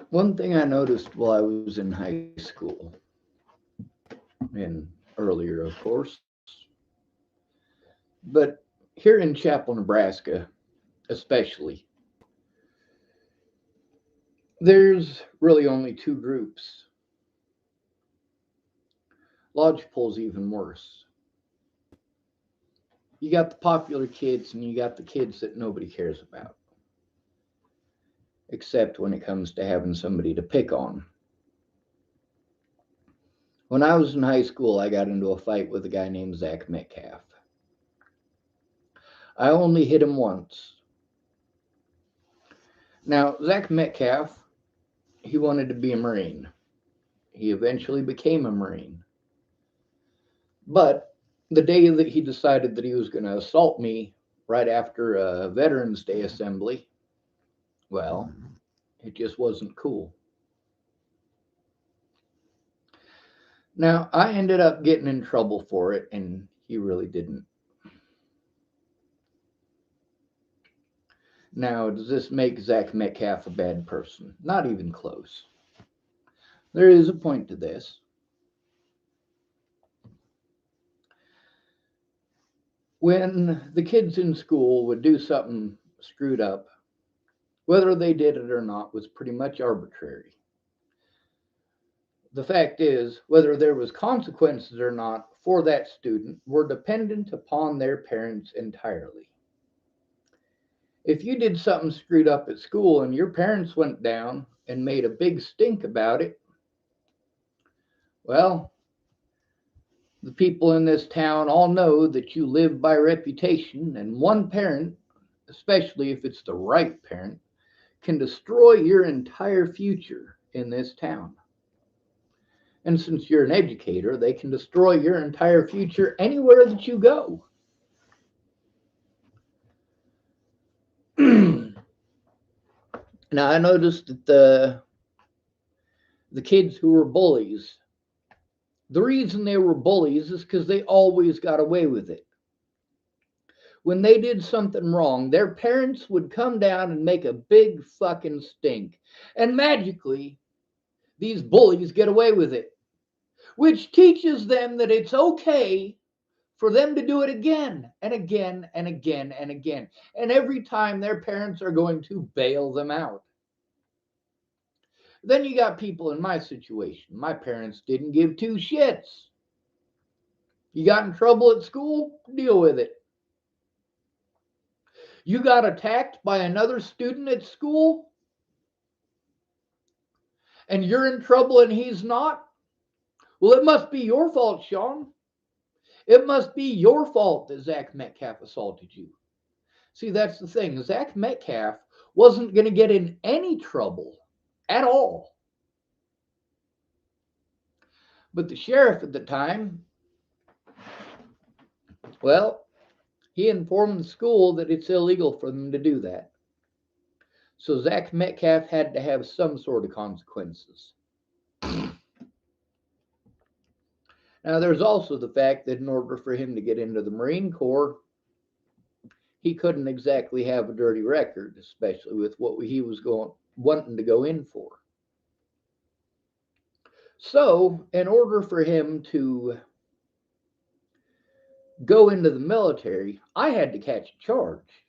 One thing I noticed while I was in high school, and earlier, of course, but here in Chapel, Nebraska, especially, there's really only two groups. Lodgepol's even worse. You got the popular kids and you got the kids that nobody cares about, except when it comes to having somebody to pick on. When I was in high school, I got into a fight with a guy named Zach Metcalf. I only hit him once. Now, Zach Metcalf, he wanted to be a Marine. He eventually became a Marine. But the day that he decided that he was going to assault me right after a Veterans Day assembly, well, it just wasn't cool. Now, I ended up getting in trouble for it, and he really didn't. Now, does this make Zach Metcalf a bad person? Not even close. There is a point to this. When the kids in school would do something screwed up, whether they did it or not was pretty much arbitrary. The fact is, whether there was consequences or not for that student were dependent upon their parents entirely. If you did something screwed up at school and your parents went down and made a big stink about it, well, the people in this town all know that you live by reputation, and one parent, especially if it's the right parent, can destroy your entire future in this town. And since you're an educator, they can destroy your entire future anywhere that you go. Now, I noticed that the kids who were bullies, the reason they were bullies is because they always got away with it. When they did something wrong, their parents would come down and make a big fucking stink. And magically, these bullies get away with it, which teaches them that it's okay for them to do it again and again and again and again. And every time their parents are going to bail them out. Then you got people in my situation. My parents didn't give two shits. You got in trouble at school? Deal with it. You got attacked by another student at school? And you're in trouble and he's not? Well, it must be your fault, Sean. It must be your fault that Zach Metcalf assaulted you. See, that's the thing. Zach Metcalf wasn't going to get in any trouble at all. But the sheriff at the time, well, he informed the school that it's illegal for them to do that. So Zach Metcalf had to have some sort of consequences. Now, there's also the fact that in order for him to get into the Marine Corps, he couldn't exactly have a dirty record, especially with what he was wanting to go in for. So, in order for him to go into the military, I had to catch a charge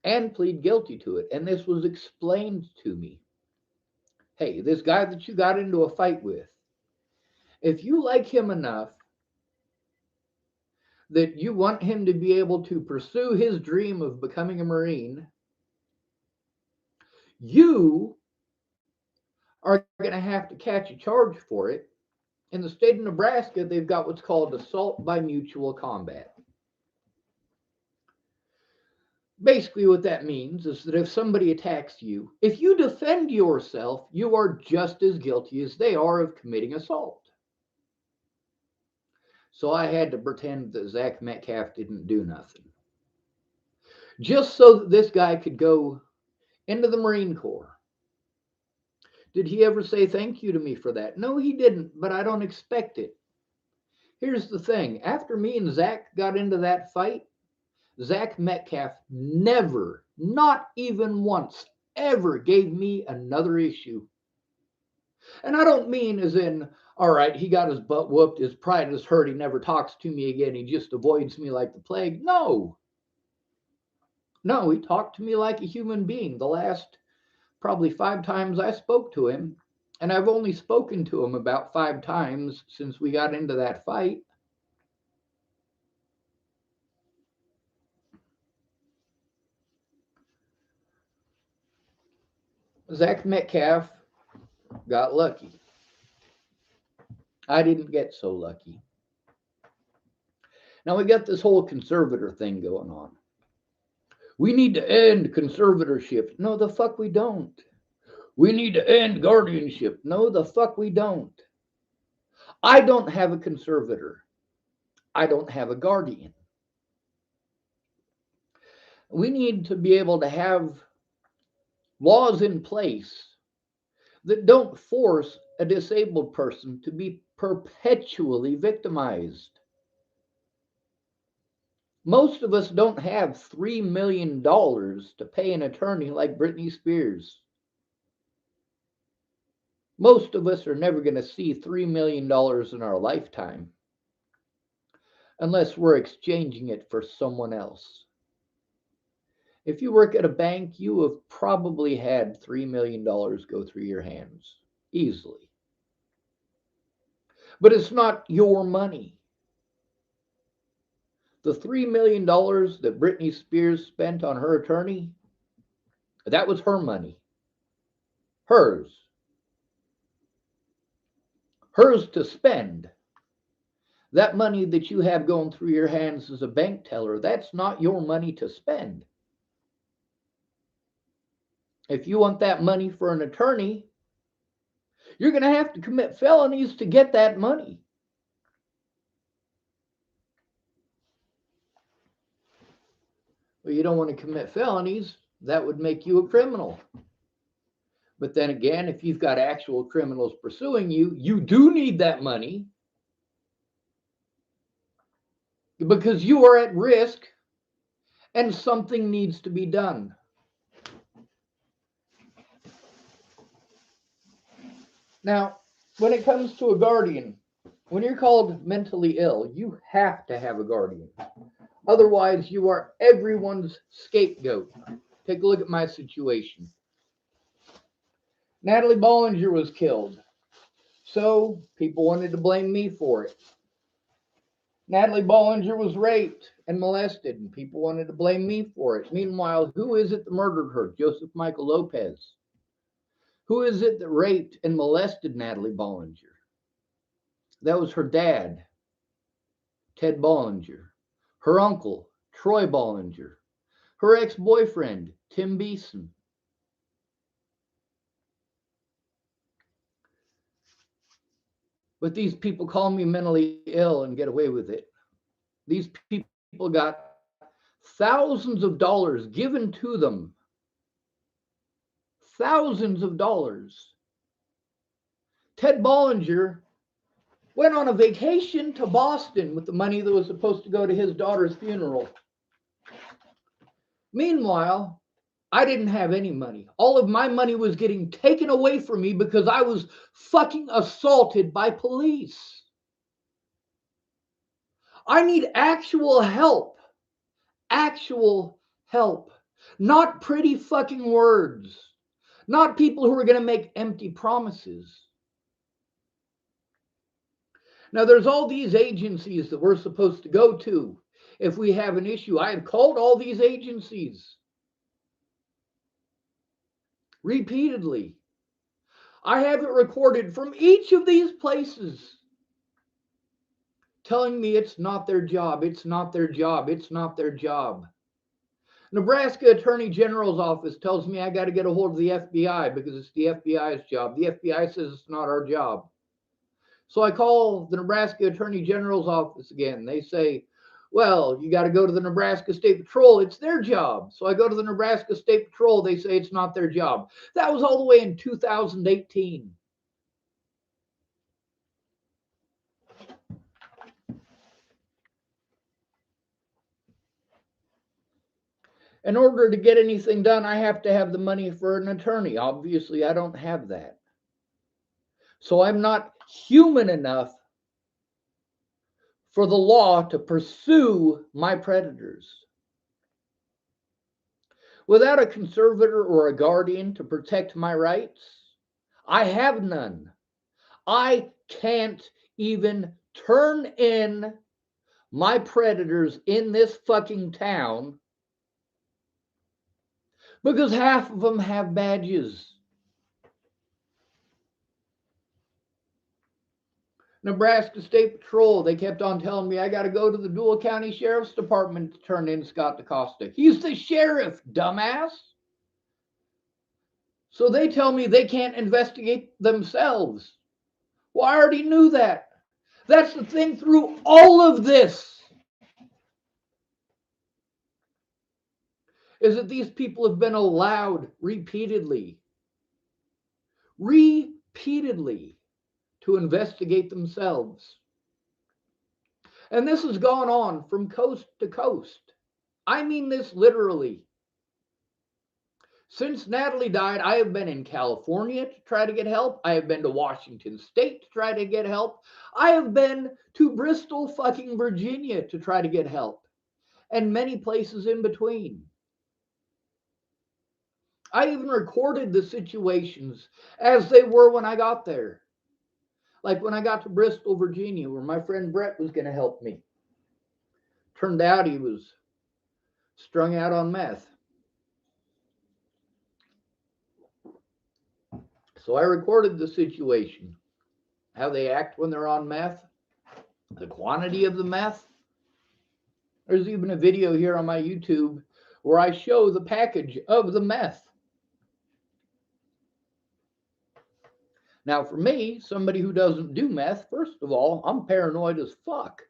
and plead guilty to it. And this was explained to me. Hey, this guy that you got into a fight with, if you like him enough that you want him to be able to pursue his dream of becoming a Marine, you are going to have to catch a charge for it. In the state of Nebraska, they've got what's called assault by mutual combat. Basically, what that means is that if somebody attacks you, if you defend yourself, you are just as guilty as they are of committing assault. So I had to pretend that Zach Metcalf didn't do nothing, just so that this guy could go into the Marine Corps. Did he ever say thank you to me for that? No, he didn't, but I don't expect it. Here's the thing. After me and Zach got into that fight, Zach Metcalf never, not even once, ever gave me another issue. And I don't mean as in, all right, he got his butt whooped, his pride is hurt, he never talks to me again, he just avoids me like the plague. No. No, he talked to me like a human being. The last probably 5 times I spoke to him, and I've only spoken to him about 5 times since we got into that fight. Zach Metcalf got lucky. I didn't get so lucky. Now we got this whole conservator thing going on. We need to end conservatorship. No, the fuck we don't. We need to end guardianship. No, the fuck we don't. I don't have a conservator. I don't have a guardian. We need to be able to have laws in place that don't force a disabled person to be perpetually victimized. Most of us don't have $3 million to pay an attorney like Britney Spears. Most of us are never going to see $3 million in our lifetime unless we're exchanging it for someone else. If you work at a bank, you have probably had $3 million go through your hands easily. But it's not your money. The $3 million that Britney Spears spent on her attorney, that was her money. Hers. Hers to spend. That money that you have going through your hands as a bank teller, that's not your money to spend. If you want that money for an attorney, you're going to have to commit felonies to get that money. Well, you don't want to commit felonies. That would make you a criminal. But then again, if you've got actual criminals pursuing you, you do need that money because you are at risk and something needs to be done. Now, when it comes to a guardian, when you're called mentally ill, you have to have a guardian. Otherwise, you are everyone's scapegoat. Take a look at my situation. Natalie Bollinger was killed, so people wanted to blame me for it. Natalie Bollinger was raped and molested, and people wanted to blame me for it. Meanwhile, who is it that murdered her? Joseph Michael Lopez. Who is it that raped and molested Natalie Bollinger? That was her dad, Ted Bollinger, her uncle, Troy Bollinger, her ex-boyfriend, Tim Beeson. But these people call me mentally ill and get away with it. These people got thousands of dollars given to them. Thousands of dollars. Ted Bollinger went on a vacation to Boston with the money that was supposed to go to his daughter's funeral. Meanwhile, I didn't have any money. All of my money was getting taken away from me because I was fucking assaulted by police. I need actual help. Actual help. Not pretty fucking words. Not people who are going to make empty promises. Now, there's all these agencies that we're supposed to go to if we have an issue. I have called all these agencies repeatedly. I have it recorded from each of these places telling me it's not their job, it's not their job, it's not their job. Nebraska Attorney General's office tells me I got to get a hold of the FBI because it's the FBI's job. The FBI says it's not our job. So I call the Nebraska Attorney General's office again. They say, well, you got to go to the Nebraska State Patrol. It's their job. So I go to the Nebraska State Patrol. They say it's not their job. That was all the way in 2018. In order to get anything done, I have to have the money for an attorney. Obviously, I don't have that. So I'm not human enough for the law to pursue my predators. Without a conservator or a guardian to protect my rights, I have none. I can't even turn in my predators in this fucking town because half of them have badges. Nebraska State Patrol, they kept on telling me I got to go to the Dual County Sheriff's Department to turn in Scott DaCosta. He's the sheriff, dumbass. So they tell me they can't investigate themselves. Well, I already knew that. That's the thing through all of this, is that these people have been allowed repeatedly to investigate themselves. And this has gone on from coast to coast. I mean this literally. Since Natalie died, I have been in California to try to get help. I have been to Washington State to try to get help. I have been to Bristol, fucking Virginia to try to get help. And many places in between. I even recorded the situations as they were when I got there. Like when I got to Bristol, Virginia, where my friend Brett was going to help me. Turned out he was strung out on meth. So I recorded the situation, how they act when they're on meth, the quantity of the meth. There's even a video here on my YouTube where I show the package of the meth. Now, for me, somebody who doesn't do meth, first of all, I'm paranoid as fuck.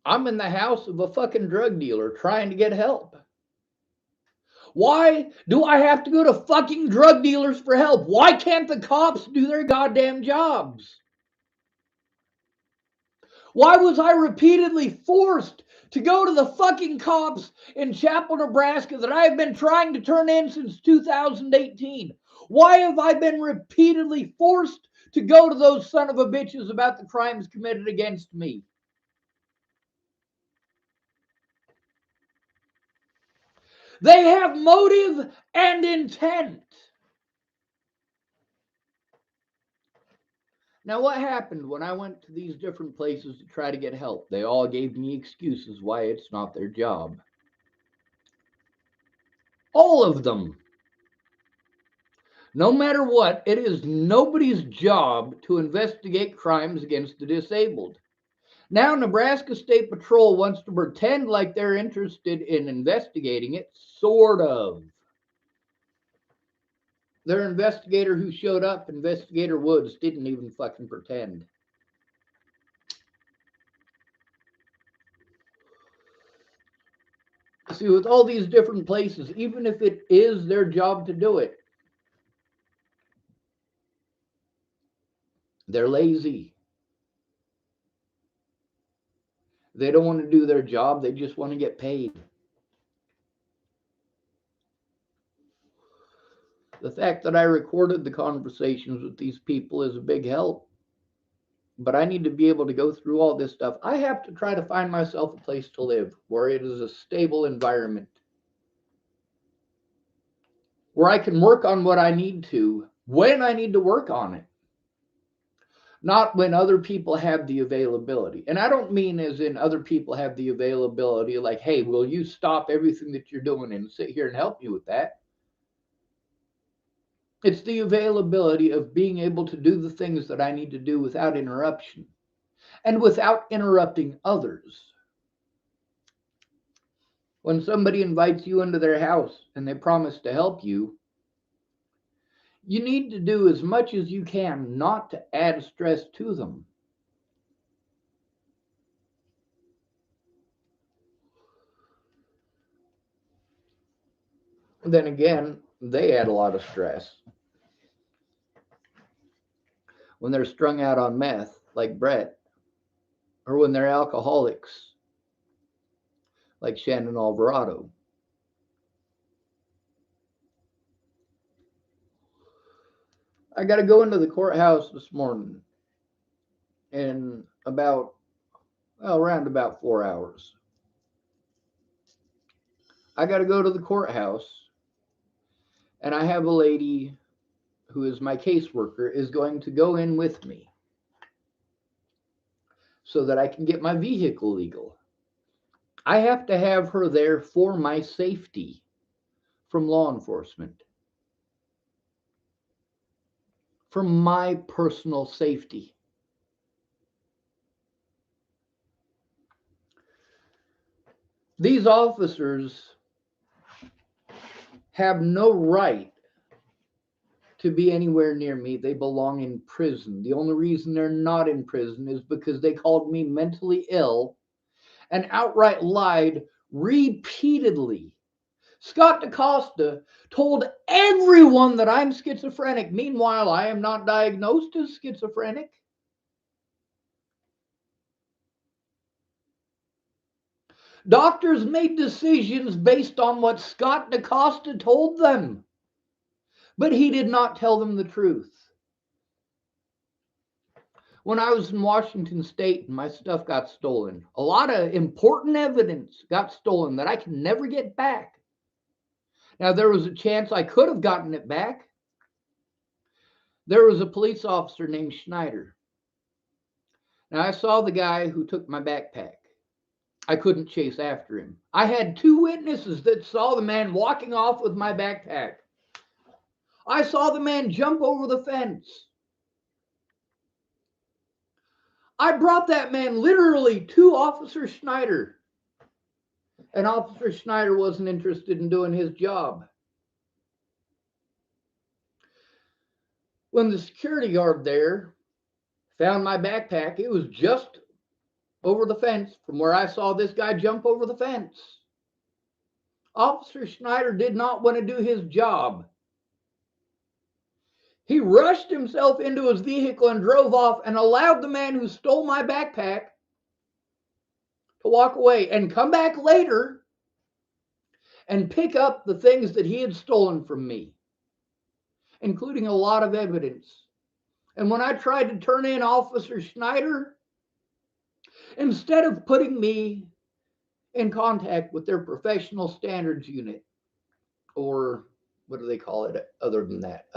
I'm in the house of a fucking drug dealer trying to get help. Why do I have to go to fucking drug dealers for help? Why can't the cops do their goddamn jobs? Why was I repeatedly forced to go to the fucking cops in Chapel, Nebraska that I have been trying to turn in since 2018? Why have I been repeatedly forced to go to those son of a bitches about the crimes committed against me? They have motive and intent. Now, what happened when I went to these different places to try to get help? They all gave me excuses why it's not their job. All of them. No matter what, it is nobody's job to investigate crimes against the disabled. Now, Nebraska State Patrol wants to pretend like they're interested in investigating it, sort of. Their investigator who showed up, Investigator Woods, didn't even fucking pretend. See, with all these different places, even if it is their job to do it, they're lazy. They don't want to do their job, they just want to get paid. The fact that I recorded the conversations with these people is a big help. But I need to be able to go through all this stuff. I have to try to find myself a place to live where it is a stable environment, where I can work on what I need to when I need to work on it, not when other people have the availability. And I don't mean as in other people have the availability like, hey, will you stop everything that you're doing and sit here and help me with that? It's the availability of being able to do the things that I need to do without interruption and without interrupting others. When somebody invites you into their house and they promise to help you, you need to do as much as you can not to add stress to them. Then again, they add a lot of stress. When they're strung out on meth, like Brett, or when they're alcoholics, like Shannon Alvarado. I got to go into the courthouse this morning in around about 4 hours. I got to go to the courthouse, and I have a lady who is my caseworker is going to go in with me so that I can get my vehicle legal. I have to have her there for my safety from law enforcement, for my personal safety. These officers have no right to be anywhere near me. They belong in prison. The only reason they're not in prison is because they called me mentally ill and outright lied repeatedly. Scott DaCosta told everyone that I'm schizophrenic. Meanwhile, I am not diagnosed as schizophrenic. Doctors made decisions based on what Scott DaCosta told them, but he did not tell them the truth. When I was in Washington State and my stuff got stolen, a lot of important evidence got stolen that I can never get back. Now, there was a chance I could have gotten it back. There was a police officer named Schneider. Now, I saw the guy who took my backpack. I couldn't chase after him. I had two witnesses that saw the man walking off with my backpack. I saw the man jump over the fence. I brought that man literally to Officer Schneider. And Officer Schneider wasn't interested in doing his job. When the security guard there found my backpack, it was just over the fence from where I saw this guy jump over the fence. Officer Schneider did not want to do his job. He rushed himself into his vehicle and drove off and allowed the man who stole my backpack to walk away and come back later and pick up the things that he had stolen from me, including a lot of evidence. And when I tried to turn in Officer Schneider, instead of putting me in contact with their professional standards unit, or what do they call it other than that?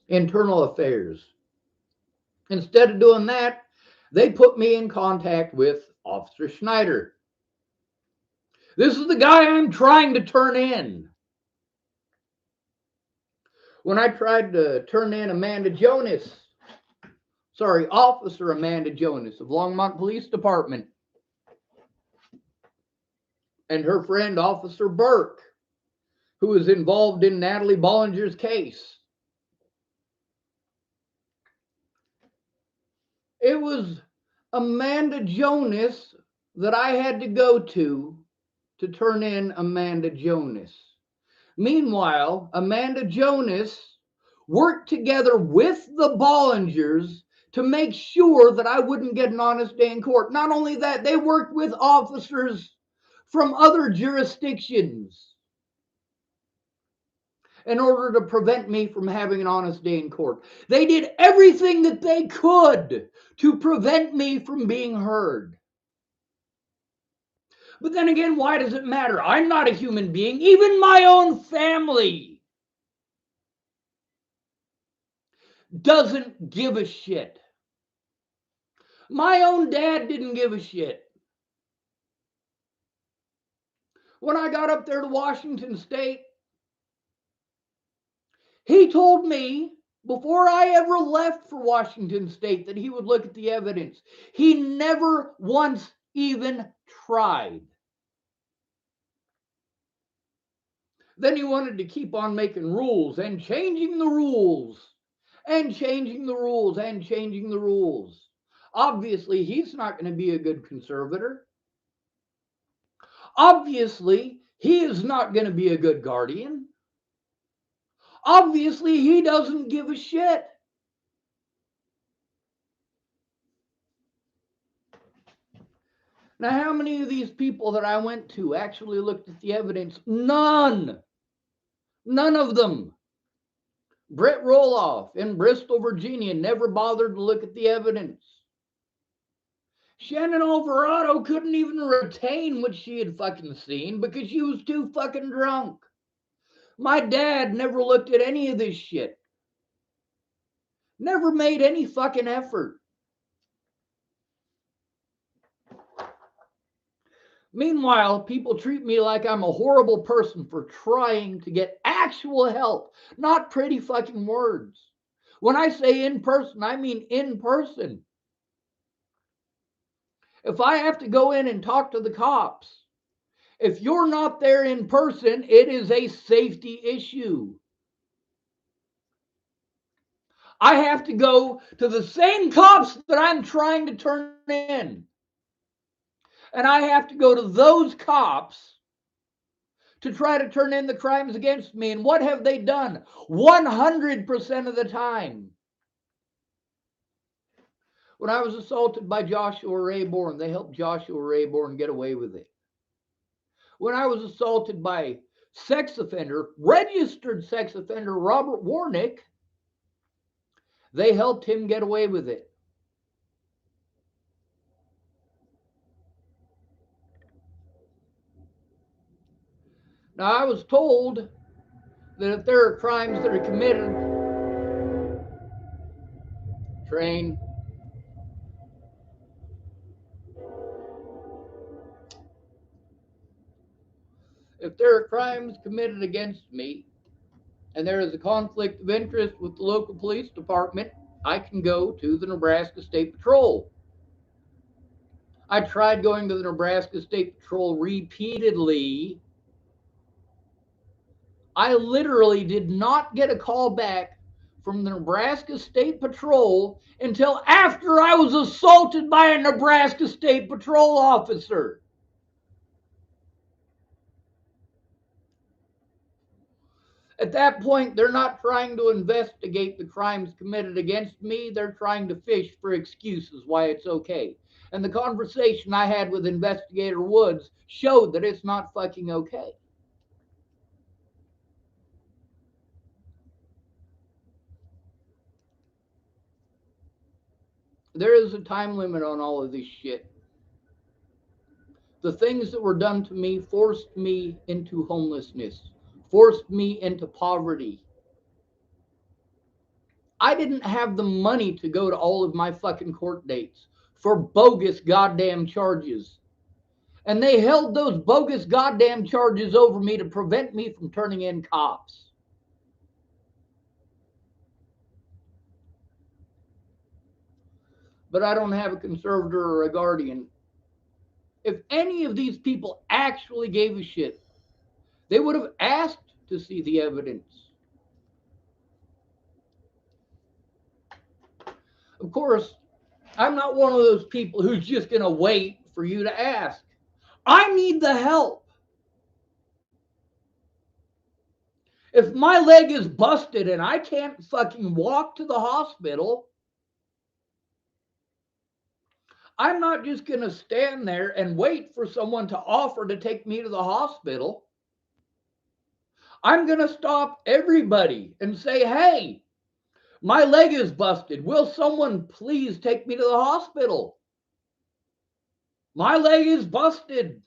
Internal affairs. Instead of doing that, they put me in contact with Officer Schneider. This is the guy I'm trying to turn in. When I tried to turn in Officer Amanda Jonas of Longmont Police Department, and her friend Officer Burke, who was involved in Natalie Bollinger's case. It was Amanda Jonas that I had to go to turn in Amanda Jonas. Meanwhile, Amanda Jonas worked together with the Bollingers to make sure that I wouldn't get an honest day in court. Not only that, they worked with officers from other jurisdictions in order to prevent me from having an honest day in court. They did everything that they could to prevent me from being heard. But then again, why does it matter? I'm not a human being. Even my own family doesn't give a shit. My own dad didn't give a shit. When I got up there to Washington State, he told me before I ever left for Washington State that he would look at the evidence. He never once even tried. Then he wanted to keep on making rules and changing the rules and changing the rules and changing the rules. Obviously, he's not going to be a good conservator. Obviously, he is not going to be a good guardian. Obviously, he doesn't give a shit. Now, how many of these people that I went to actually looked at the evidence? None. None of them. Brett Roloff in Bristol, Virginia, never bothered to look at the evidence. Shannon Alvarado couldn't even retain what she had fucking seen because she was too fucking drunk. My dad never looked at any of this shit. Never made any fucking effort. Meanwhile, people treat me like I'm a horrible person for trying to get actual help, not pretty fucking words. When I say in person, I mean in person. If I have to go in and talk to the cops, if you're not there in person, it is a safety issue. I have to go to the same cops that I'm trying to turn in. And I have to go to those cops to try to turn in the crimes against me. And what have they done? 100% of the time. When I was assaulted by Joshua Rayborn, they helped Joshua Rayborn get away with it. When I was assaulted by registered sex offender Robert Warnick, they helped him get away with it. Now, I was told that if there are crimes that are committed, train, if there are crimes committed against me and there is a conflict of interest with the local police department, I can go to the Nebraska State Patrol. I tried going to the Nebraska State Patrol repeatedly. I literally did not get a call back from the Nebraska State Patrol until after I was assaulted by a Nebraska State Patrol officer. At that point, they're not trying to investigate the crimes committed against me. They're trying to fish for excuses why it's okay. And the conversation I had with Investigator Woods showed that it's not fucking okay. There is a time limit on all of this shit. The things that were done to me forced me into homelessness, forced me into poverty. I didn't have the money to go to all of my fucking court dates for bogus goddamn charges. And they held those bogus goddamn charges over me to prevent me from turning in cops. But I don't have a conservator or a guardian. If any of these people actually gave a shit, they would have asked to see the evidence. Of course, I'm not one of those people who's just going to wait for you to ask. I need the help. If my leg is busted and I can't fucking walk to the hospital, I'm not just going to stand there and wait for someone to offer to take me to the hospital. I'm going to stop everybody and say, hey, my leg is busted. Will someone please take me to the hospital? My leg is busted.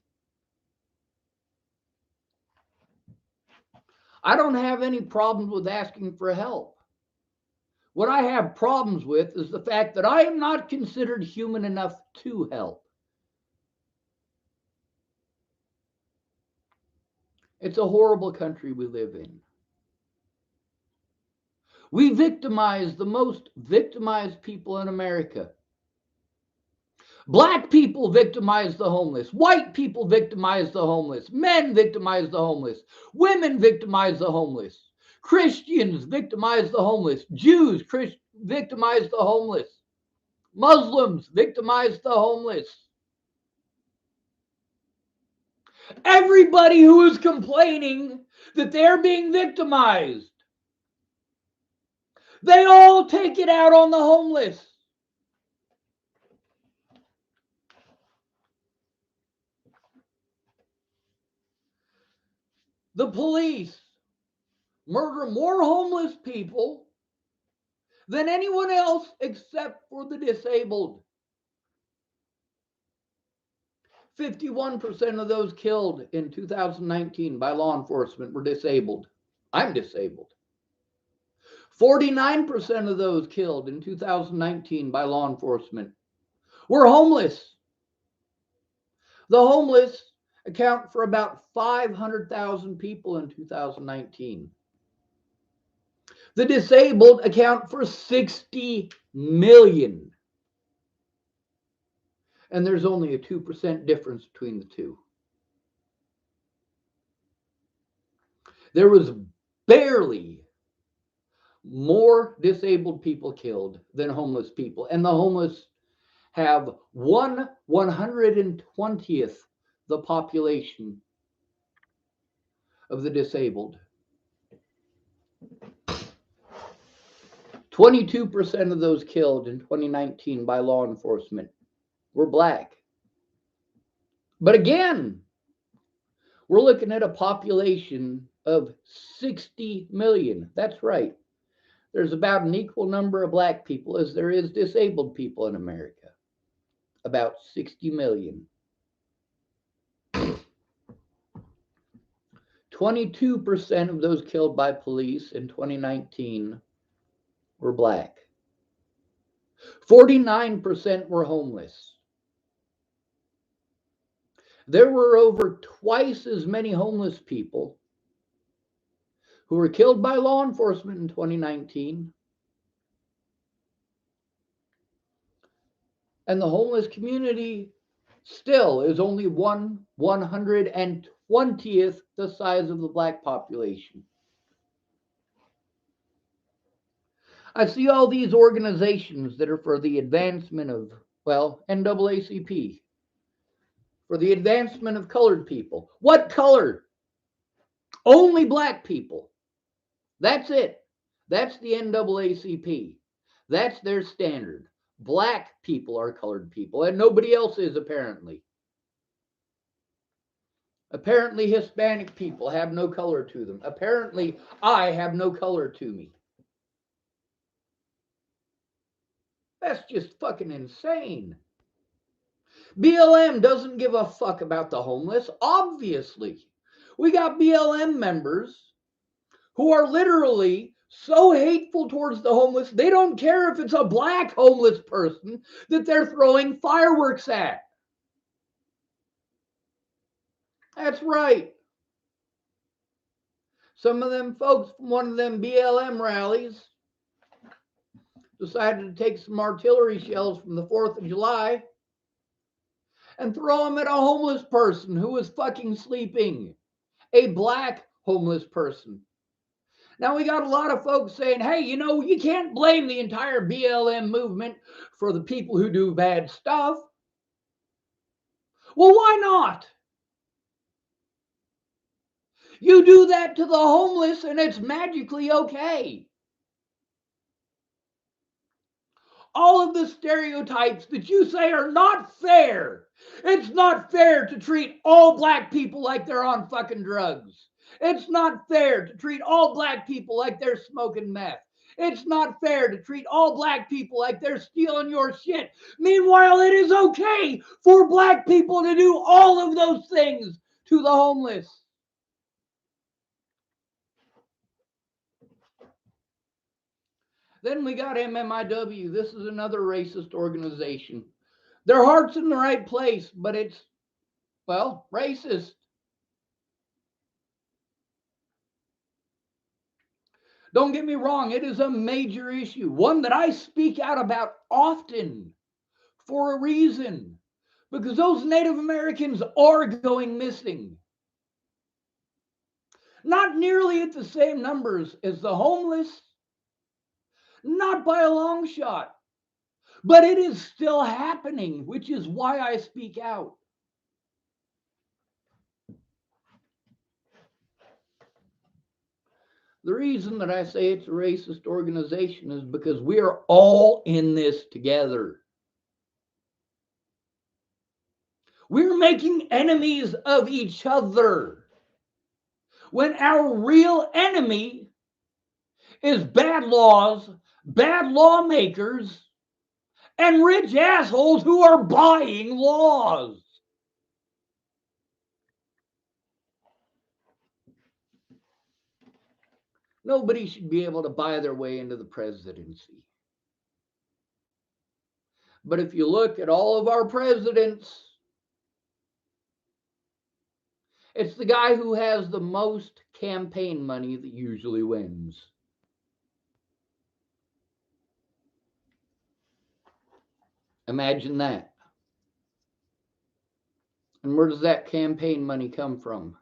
I don't have any problems with asking for help. What I have problems with is the fact that I am not considered human enough to help. It's a horrible country we live in. We victimize the most victimized people in America. Black people victimize the homeless. White people victimize the homeless. Men victimize the homeless. Women victimize the homeless. Christians victimize the homeless. Jews victimize the homeless. Muslims victimize the homeless. Everybody who is complaining that they're being victimized, they all take it out on the homeless. The police murder more homeless people than anyone else except for the disabled. 51% of those killed in 2019 by law enforcement were disabled. I'm disabled. 49% of those killed in 2019 by law enforcement were homeless. The homeless account for about 500,000 people in 2019. The disabled account for 60 million. And there's only a 2% difference between the two. There was barely more disabled people killed than homeless people. And the homeless have 1/120th the population of the disabled. 22% of those killed in 2019 by law enforcement were black. But again, we're looking at a population of 60 million. That's right. There's about an equal number of black people as there is disabled people in America. About 60 million. 22% of those killed by police in 2019 were black. 49% were homeless. There were over twice as many homeless people who were killed by law enforcement in 2019. And the homeless community still is only 1/120th the size of the black population. I see all these organizations that are for the advancement of, well, NAACP, for the advancement of colored people. What color? Only black people. That's it. That's the NAACP. That's their standard. Black people are colored people, and nobody else is, apparently. Apparently, Hispanic people have no color to them. Apparently, I have no color to me. That's just fucking insane. BLM doesn't give a fuck about the homeless, obviously. We got BLM members who are literally so hateful towards the homeless, they don't care if it's a black homeless person that they're throwing fireworks at. That's right. Some of them folks from one of them BLM rallies decided to take some artillery shells from the 4th of July and throw them at a homeless person who was fucking sleeping. A black homeless person. Now, we got a lot of folks saying, hey, you know, you can't blame the entire BLM movement for the people who do bad stuff. Well, why not? You do that to the homeless and it's magically okay. All of the stereotypes that you say are not fair. It's not fair to treat all black people like they're on fucking drugs. It's not fair to treat all black people like they're smoking meth. It's not fair to treat all black people like they're stealing your shit. Meanwhile, it is okay for black people to do all of those things to the homeless. Then we got MMIW. This is another racist organization. Their heart's in the right place, but it's, well, racist. Don't get me wrong, it is a major issue, one that I speak out about often for a reason, because those Native Americans are going missing. Not nearly at the same numbers as the homeless, not by a long shot, but it is still happening, which is why I speak out. The reason that I say it's a racist organization is because we are all in this together. We're making enemies of each other. when our real enemy is bad laws, bad lawmakers, and rich assholes who are buying laws. Nobody should be able to buy their way into the presidency. But if you look at all of our presidents, it's the guy who has the most campaign money that usually wins. Imagine that. And where does that campaign money come from?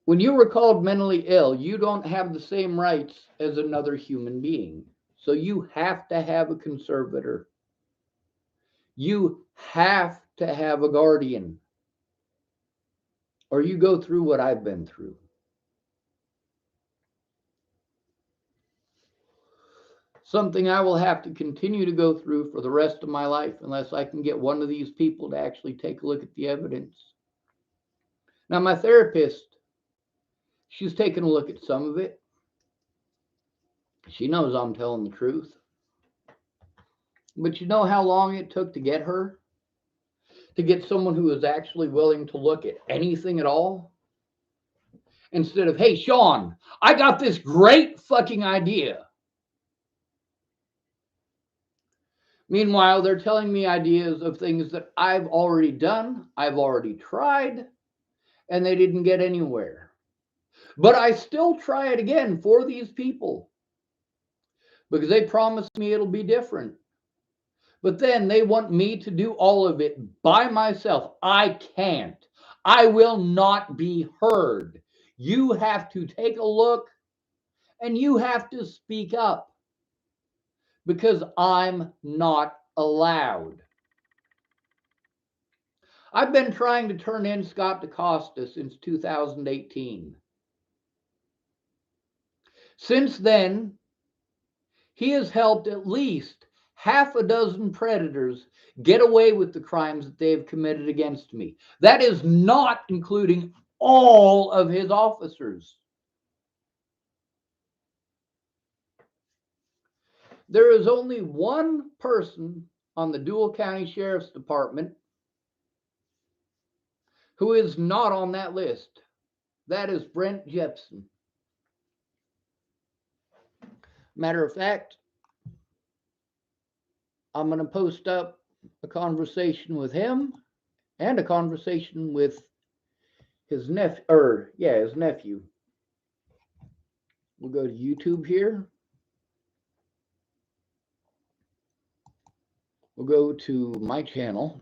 When you are called mentally ill, you don't have the same rights as another human being. So you have to have a conservator. You have to have a guardian, or you go through what I've been through. Something I will have to continue to go through for the rest of my life unless I can get one of these people to actually take a look at the evidence. Now, my therapist, she's taken a look at some of it. She knows I'm telling the truth. But you know how long it took to get her? To get someone who was actually willing to look at anything at all? Instead of, hey, Sean, I got this great fucking idea. Meanwhile, they're telling me ideas of things that I've already done, I've already tried, and they didn't get anywhere. But I still try it again for these people because they promised me it'll be different. But then they want me to do all of it by myself. I can't. I will not be heard. You have to take a look and you have to speak up because I'm not allowed. I've been trying to turn in Scott DaCosta since 2018. Since then, he has helped at least half a dozen predators get away with the crimes that they have committed against me. That is not including all of his officers. There is only one person on the Dual County Sheriff's Department who is not on that list. That is Brent Jepson. Matter of fact, I'm going to post up a conversation with him and a conversation with his nephew. We'll go to YouTube here. We'll go to my channel.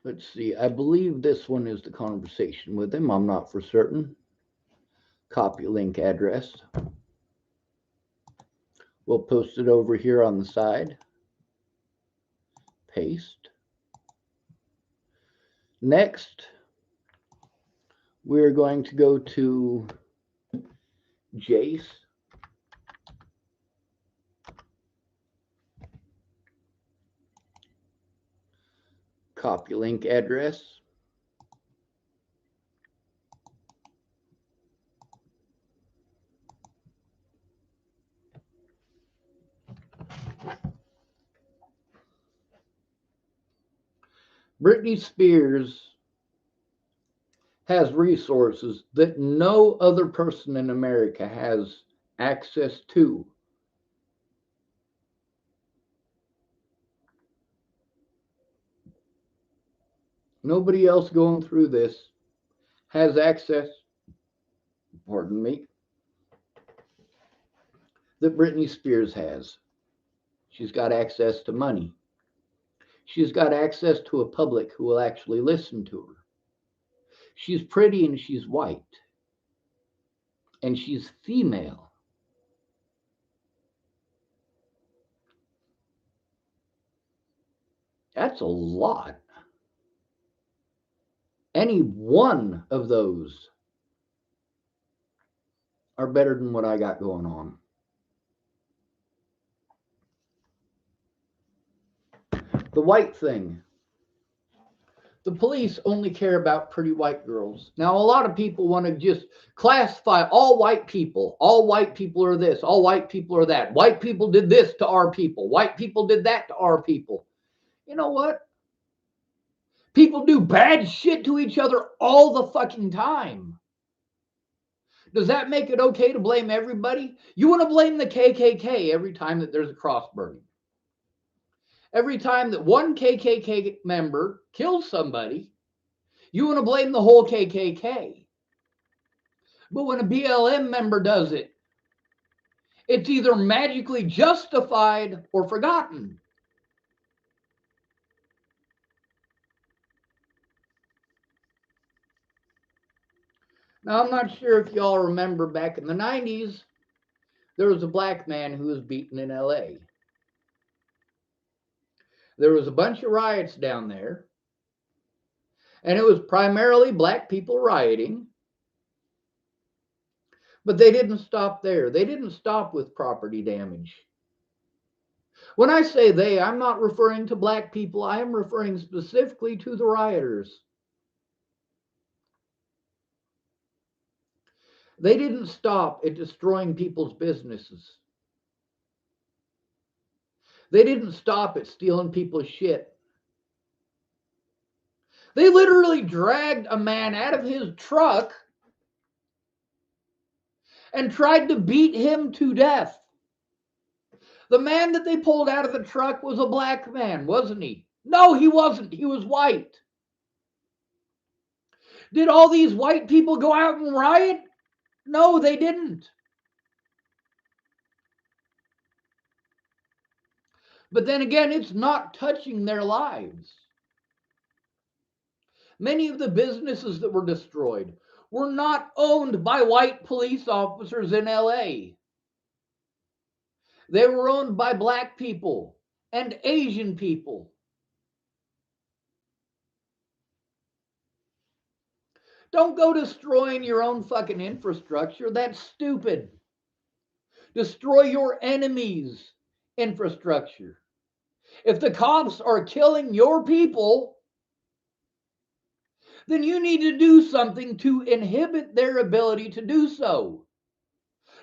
Let's see. I believe this one is the conversation with him. I'm not for certain. Copy link address. We'll post it over here on the side. Paste. Next, we're going to go to Jace. Copy link address. Britney Spears has resources that no other person in America has access to. Nobody else going through this has access, pardon me, that Britney Spears has. She's got access to money. She's got access to a public who will actually listen to her. She's pretty and she's white. And she's female. That's a lot. Any one of those are better than what I got going on. The white thing. The police only care about pretty white girls. Now, a lot of people want to just classify all white people. All white people are this. All white people are that. White people did this to our people. White people did that to our people. You know what? People do bad shit to each other all the fucking time. Does that make it okay to blame everybody? You want to blame the KKK every time that there's a cross burning. Every time that one KKK member kills somebody, you want to blame the whole KKK. But when a BLM member does it, it's either magically justified or forgotten. Now, I'm not sure if y'all remember back in the 90s, there was a black man who was beaten in LA. There was a bunch of riots down there, and it was primarily black people rioting. But they didn't stop there. They didn't stop with property damage. When I say they, I'm not referring to black people. I am referring specifically to the rioters. They didn't stop at destroying people's businesses. They didn't stop at stealing people's shit. They literally dragged a man out of his truck and tried to beat him to death. The man that they pulled out of the truck was a black man, wasn't he? No, he wasn't. He was white. Did all these white people go out and riot? No, they didn't. But then again, it's not touching their lives. Many of the businesses that were destroyed were not owned by white police officers in LA. They were owned by black people and Asian people. Don't go destroying your own fucking infrastructure. That's stupid. Destroy your enemy's infrastructure. If the cops are killing your people, then you need to do something to inhibit their ability to do so,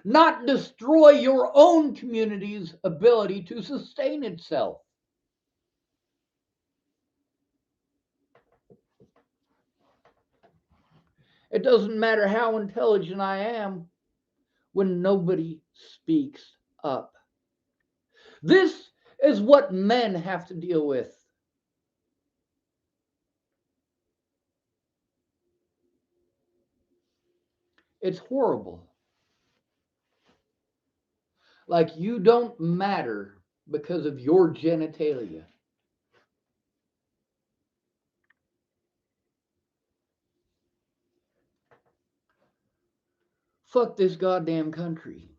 not destroy your own community's ability to sustain itself. It doesn't matter how intelligent I am when nobody speaks up. This is what men have to deal with. It's horrible. Like you don't matter because of your genitalia. Fuck this goddamn country.